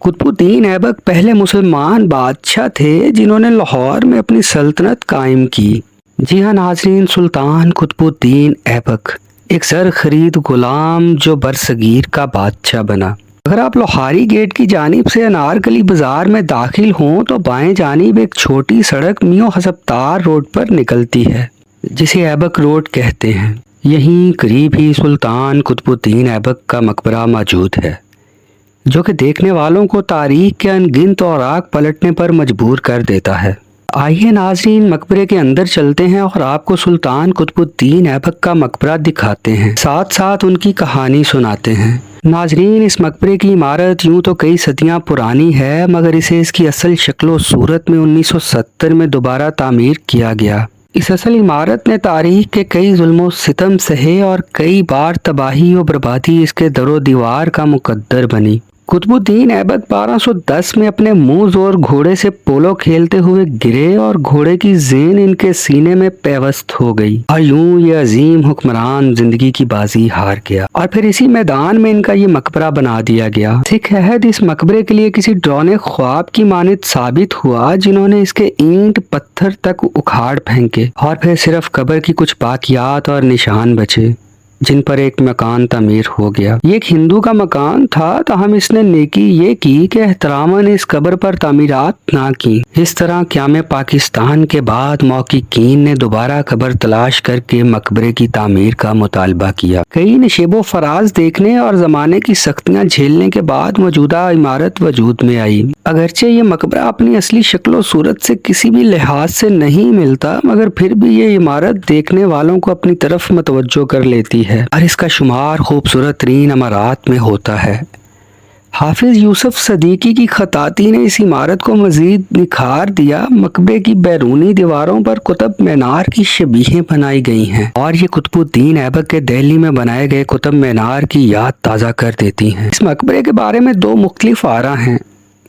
قطب الدین ایبک پہلے مسلمان بادشاہ تھے جنہوں نے لاہور میں اپنی سلطنت قائم کی۔ جی ہاں ناظرین، سلطان قطب الدین ایبک ایک زر خرید غلام جو برصغیر کا بادشاہ بنا۔ اگر آپ لوہاری گیٹ کی جانب سے انارکلی بازار میں داخل ہوں تو بائیں جانب ایک چھوٹی سڑک میو حسبتار روڈ پر نکلتی ہے جسے ایبک روڈ کہتے ہیں۔ یہیں قریب ہی سلطان قطب الدین ایبک کا مقبرہ موجود ہے جو کہ دیکھنے والوں کو تاریخ کے ان گنت اوراق پلٹنے پر مجبور کر دیتا ہے۔ آئیے ناظرین مقبرے کے اندر چلتے ہیں اور آپ کو سلطان قطب الدین ایبک کا مقبرہ دکھاتے ہیں، ساتھ ساتھ ان کی کہانی سناتے ہیں۔ ناظرین، اس مقبرے کی عمارت یوں تو کئی صدیاں پرانی ہے، مگر اسے اس کی اصل شکل و صورت میں 1970 میں دوبارہ تعمیر کیا گیا۔ اس اصل عمارت نے تاریخ کے کئی ظلم و ستم سہے اور کئی بار تباہی و بربادی اس کے در و دیوار کا مقدر بنی۔ قطب الدین ایبک 1210 میں اپنے منہ زور گھوڑے سے پولو کھیلتے ہوئے گرے اور گھوڑے کی زین ان کے سینے میں پیوست ہو گئی اور یوں یہ عظیم حکمران زندگی کی بازی ہار گیا اور پھر اسی میدان میں ان کا یہ مقبرہ بنا دیا گیا۔ سکھ عہد اس مقبرے کے لیے کسی ڈرونے خواب کی مانند ثابت ہوا جنہوں نے اس کے اینٹ پتھر تک اکھاڑ پھینکے اور پھر صرف قبر کی کچھ باقیات اور نشان بچے جن پر ایک مکان تعمیر ہو گیا۔ یہ ایک ہندو کا مکان تھا، تاہم اس نے نیکی یہ کی کہ احتراماً اس قبر پر تعمیرات نہ کی۔ اس طرح قیام پاکستان کے بعد محققین نے دوبارہ قبر تلاش کر کے مقبرے کی تعمیر کا مطالبہ کیا۔ کئی نشیب و فراز دیکھنے اور زمانے کی سختیاں جھیلنے کے بعد موجودہ عمارت وجود میں آئی۔ اگرچہ یہ مقبرہ اپنی اصلی شکل و صورت سے کسی بھی لحاظ سے نہیں ملتا، مگر پھر بھی یہ عمارت دیکھنے والوں کو اپنی طرف متوجہ کر لیتی ہے اور اس کا شمار خوبصورت ترین عمارات میں ہوتا ہے۔ حافظ یوسف صدیقی کی خطاطی نے اس عمارت کو مزید نکھار دیا۔ مقبرے کی بیرونی دیواروں پر قطب مینار کی شبیہیں بنائی گئی ہیں اور یہ قطب الدین ایبک کے دہلی میں بنائے گئے قطب مینار کی یاد تازہ کر دیتی ہیں۔ اس مقبرے کے بارے میں دو مختلف آراء ہیں۔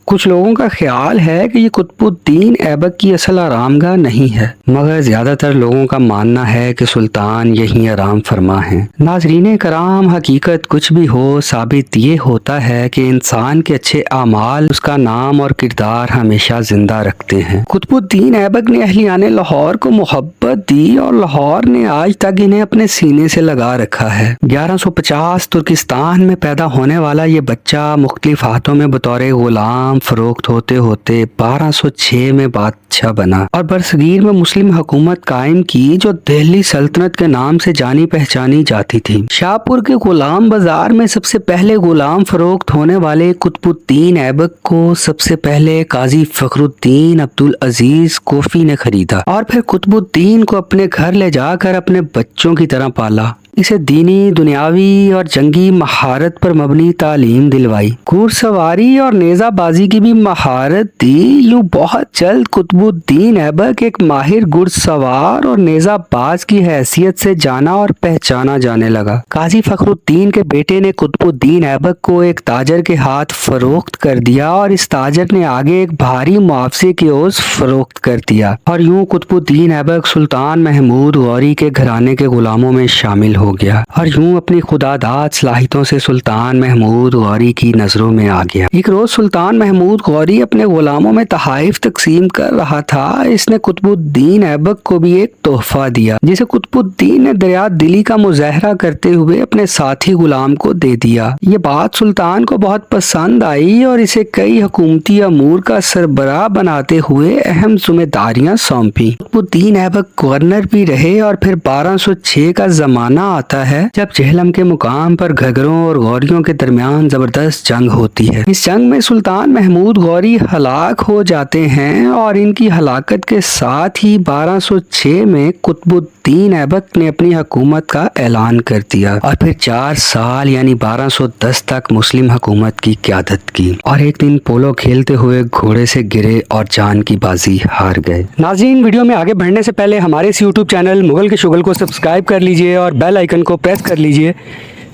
کچھ لوگوں کا خیال ہے کہ یہ قطب الدین ایبک کی اصل آرامگاہ نہیں ہے، مگر زیادہ تر لوگوں کا ماننا ہے کہ سلطان یہیں آرام فرما ہیں۔ ناظرین کرام، حقیقت کچھ بھی ہو، ثابت یہ ہوتا ہے کہ انسان کے اچھے اعمال اس کا نام اور کردار ہمیشہ زندہ رکھتے ہیں۔ قطب الدین ایبک نے اہلیان لاہور کو محبت دی اور لاہور نے آج تک انہیں اپنے سینے سے لگا رکھا ہے۔ 1150 ترکستان میں پیدا ہونے والا یہ بچہ مختلف ہاتھوں میں بطور غلام فروخت ہوتے ہوتے 1206 میں بادشاہ بنا اور برصغیر میں مسلم حکومت قائم کی جو دہلی سلطنت کے نام سے جانی پہچانی جاتی تھی۔ شاہپور کے غلام بازار میں سب سے پہلے غلام فروخت ہونے والے قطب الدین ایبک کو سب سے پہلے قاضی فخر الدین عبدالعزیز کوفی نے خریدا اور پھر قطب الدین کو اپنے گھر لے جا کر اپنے بچوں کی طرح پالا۔ اسے دینی، دنیاوی اور جنگی مہارت پر مبنی تعلیم دلوائی، گھوڑ سواری اور نیزہ بازی کی بھی مہارت دی۔ یوں بہت جلد قطب الدین ایبک ایک ماہر گھڑ سوار اور نیزہ باز کی حیثیت سے جانا اور پہچانا جانے لگا۔ قاضی فخر الدین کے بیٹے نے قطب الدین ایبک کو ایک تاجر کے ہاتھ فروخت کر دیا اور اس تاجر نے آگے ایک بھاری معاوضے کی عوض فروخت کر دیا اور یوں قطب الدین ایبک سلطان محمود غوری کے گھرانے کے غلاموں میں شامل ہو گیا اور یوں اپنی خداداد صلاحیتوں سے سلطان محمود غوری کی نظروں میں آ گیا۔ ایک روز سلطان محمود غوری اپنے غلاموں میں تحائف تقسیم کر رہا تھا۔ اس نے قطب الدین ایبک کو بھی ایک تحفہ دیا جسے قطب الدین نے دریا دلی کا مظاہرہ کرتے ہوئے اپنے ساتھی غلام کو دے دیا۔ یہ بات سلطان کو بہت پسند آئی اور اسے کئی حکومتی امور کا سربراہ بناتے ہوئے اہم ذمہ داریاں سونپی۔ قطب الدین ایبک گورنر بھی رہے اور پھر 1206 کا زمانہ آتا ہے جب جہلم کے مقام پر گھگروں اور غوریوں کے درمیان زبردست جنگ ہوتی ہے۔ اس جنگ میں سلطان محمود غوری ہلاک ہو جاتے ہیں اور ان کی ہلاکت کے ساتھ ہی 1206 میں قطب الدین ایبک نے اپنی حکومت کا اعلان کر دیا اور پھر 4 سال یعنی 1210 تک مسلم حکومت کی قیادت کی اور ایک دن پولو کھیلتے ہوئے گھوڑے سے گرے اور جان کی بازی ہار گئے۔ ناظرین، ویڈیو میں آگے بڑھنے سے پہلے ہمارے اس یوٹیوب چینل مغل کے شغل کو سبسکرائب کر لیجئے اور بیل آئیکن کو پریس کر لیجئے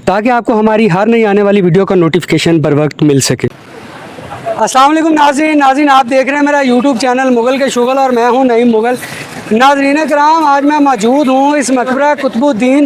تاکہ آپ کو ہماری ہر نئی آنے والی ویڈیو کا نوٹیفیکیشن بر وقت مل سکے۔ السلام علیکم ناظرین آپ دیکھ رہے ہیں میرا یوٹیوب چینل مغل کے شغل اور میں ہوں نعیم مغل۔ ناظرین کرام، آج میں موجود ہوں اس مقبرہ قطب الدین